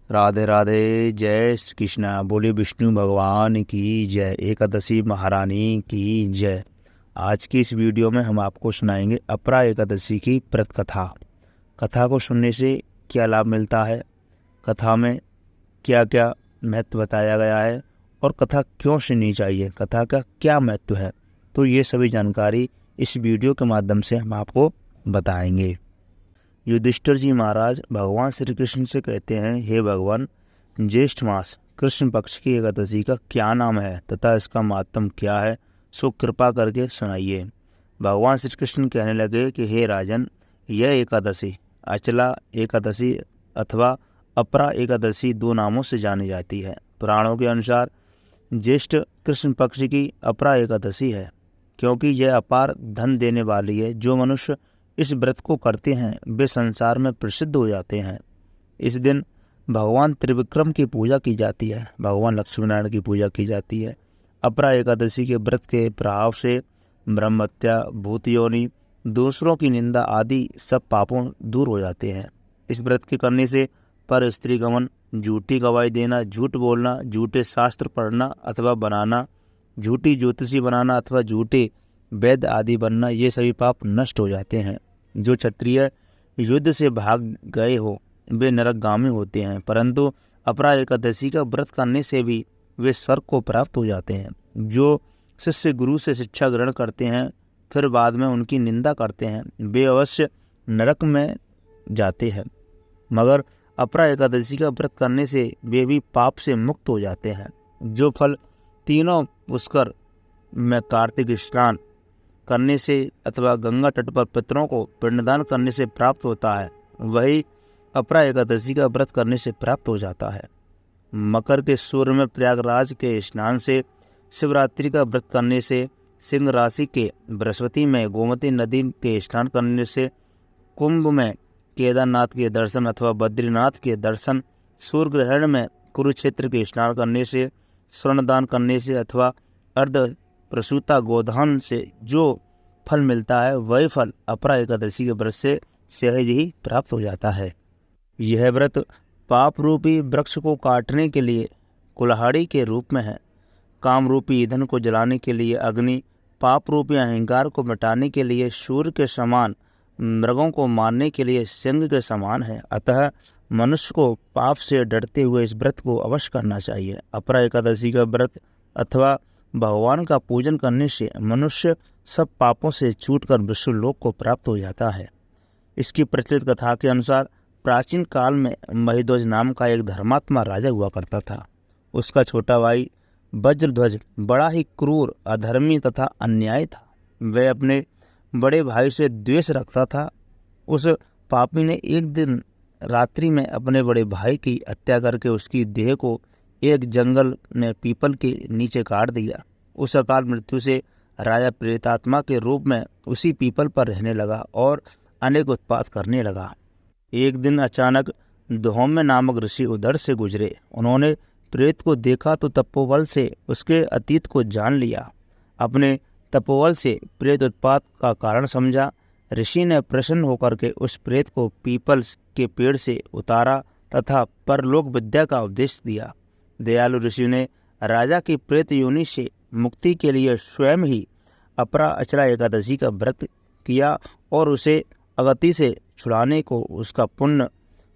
राधे राधे। जय श्री कृष्णा। बोले विष्णु भगवान की जय। एकादशी महारानी की जय। आज की इस वीडियो में हम आपको सुनाएंगे अपरा एकादशी की व्रत कथा। कथा को सुनने से क्या लाभ मिलता है, कथा में क्या क्या महत्व बताया गया है और कथा क्यों सुननी चाहिए, कथा का क्या महत्व है, तो ये सभी जानकारी इस वीडियो के माध्यम से हम आपको बताएंगे। युधिष्ठिर जी महाराज भगवान श्री कृष्ण से कहते हैं, हे भगवान, ज्येष्ठ मास कृष्ण पक्ष की एकादशी का क्या नाम है तथा इसका महात्म क्या है, सो कृपा करके सुनाइए। भगवान श्री कृष्ण कहने लगे कि हे राजन, यह एकादशी अचला एकादशी अथवा अपरा एकादशी दो नामों से जानी जाती है। पुराणों के अनुसार ज्येष्ठ कृष्ण पक्ष की अपरा एकादशी है, क्योंकि यह अपार धन देने वाली है। जो मनुष्य इस व्रत को करते हैं वे संसार में प्रसिद्ध हो जाते हैं। इस दिन भगवान त्रिविक्रम की पूजा की जाती है, भगवान लक्ष्मीनारायण की पूजा की जाती है। अपरा एकादशी के व्रत के प्रभाव से ब्रह्महत्या, भूत योनि, दूसरों की निंदा आदि सब पापों दूर हो जाते हैं। इस व्रत के करने से पर स्त्री गमन, झूठी गवाही देना, झूठ बोलना, झूठे शास्त्र पढ़ना अथवा बनाना, झूठी ज्योतिषी बनाना अथवा झूठे वैद्य आदि बनना, ये सभी पाप नष्ट हो जाते हैं। जो क्षत्रिय युद्ध से भाग गए हो वे नरकगामी होते हैं, परंतु अपरा एकादशी का व्रत करने से भी वे स्वर्ग को प्राप्त हो जाते हैं। जो शिष्य गुरु से शिक्षा ग्रहण करते हैं फिर बाद में उनकी निंदा करते हैं वे अवश्य नरक में जाते हैं, मगर अपरा एकादशी का व्रत करने से वे भी पाप से मुक्त हो जाते हैं। जो फल तीनों पुष्कर में कार्तिक स्नान करने से अथवा गंगा तट पर पितरों को पिंडदान करने से प्राप्त होता है, वही अपरा एकादशी का व्रत करने से प्राप्त हो जाता है। मकर के सूर्य में प्रयागराज के स्नान से, शिवरात्रि का व्रत करने से, सिंह राशि के बृहस्पति में गोमती नदी के स्नान करने से, कुंभ में केदारनाथ के दर्शन अथवा बद्रीनाथ के दर्शन, सूर्य ग्रहण में कुरुक्षेत्र के स्नान करने से, स्वर्णदान करने से अथवा अर्ध प्रसूता गोदान से जो फल मिलता है वही फल अपरा एकादशी के व्रत से सहज ही प्राप्त हो जाता है। यह व्रत पाप रूपी वृक्ष को काटने के लिए कुल्हाड़ी के रूप में है, काम रूपी ईंधन को जलाने के लिए अग्नि, पाप रूपी अहंकार को मिटाने के लिए सूर्य के समान, मृगों को मारने के लिए सिंह के समान है। अतः मनुष्य को पाप से डरते हुए इस व्रत को अवश्य करना चाहिए। अपरा एकादशी का व्रत अथवा भगवान का पूजन करने से मनुष्य सब पापों से छूटकर विष्णुलोक को प्राप्त हो जाता है। इसकी प्रचलित कथा के अनुसार प्राचीन काल में महिध्वज नाम का एक धर्मात्मा राजा हुआ करता था। उसका छोटा भाई वज्रध्वज बड़ा ही क्रूर, अधर्मी तथा अन्यायी था। वह अपने बड़े भाई से द्वेष रखता था। उस पापी ने एक दिन रात्रि में अपने बड़े भाई की हत्या करके उसकी देह को एक जंगल में पीपल के नीचे काट दिया। उस अकाल मृत्यु से राजा प्रेतात्मा के रूप में उसी पीपल पर रहने लगा और अनेक उत्पात करने लगा। एक दिन अचानक धौम्य नामक ऋषि उधर से गुजरे। उन्होंने प्रेत को देखा तो तपोबल से उसके अतीत को जान लिया। अपने तपोबल से प्रेत उत्पात का कारण समझा। ऋषि ने प्रसन्न होकर के उस प्रेत को पीपल के पेड़ से उतारा तथा परलोक विद्या का उपदेश दिया। दयालु ऋषि ने राजा की प्रेत योनि से मुक्ति के लिए स्वयं ही अपरा अचला एकादशी का व्रत किया और उसे अगति से छुड़ाने को उसका पुण्य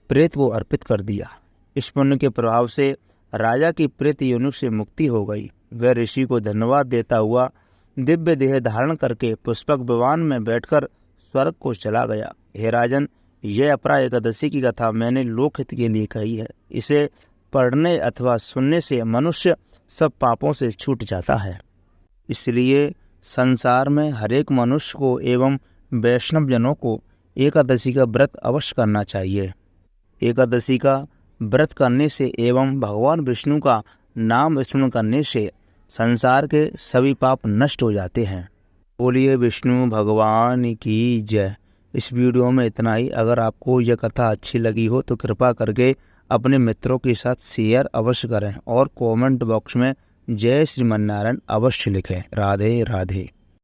प्रेत को अर्पित कर दिया। इस पुण्य के प्रभाव से राजा की प्रेत योनि से मुक्ति हो गई। वह ऋषि को धन्यवाद देता हुआ दिव्य देह धारण करके पुष्पक विमान में बैठकर स्वर्ग को चला गया। हे राजन, यह अपरा एकादशी की कथा मैंने लोकहित के लिए कही है। इसे पढ़ने अथवा सुनने से मनुष्य सब पापों से छूट जाता है। इसलिए संसार में हर एक मनुष्य को एवं वैष्णव जनों को एकादशी का व्रत अवश्य करना चाहिए। एकादशी का व्रत करने से एवं भगवान विष्णु का नाम स्मरण करने से संसार के सभी पाप नष्ट हो जाते हैं। बोलिए विष्णु भगवान की जय। इस वीडियो में इतना ही। अगर आपको यह कथा अच्छी लगी हो तो कृपा करके अपने मित्रों के साथ शेयर अवश्य करें और कमेंट बॉक्स में जय श्रीमन्नारायण अवश्य लिखें। राधे राधे।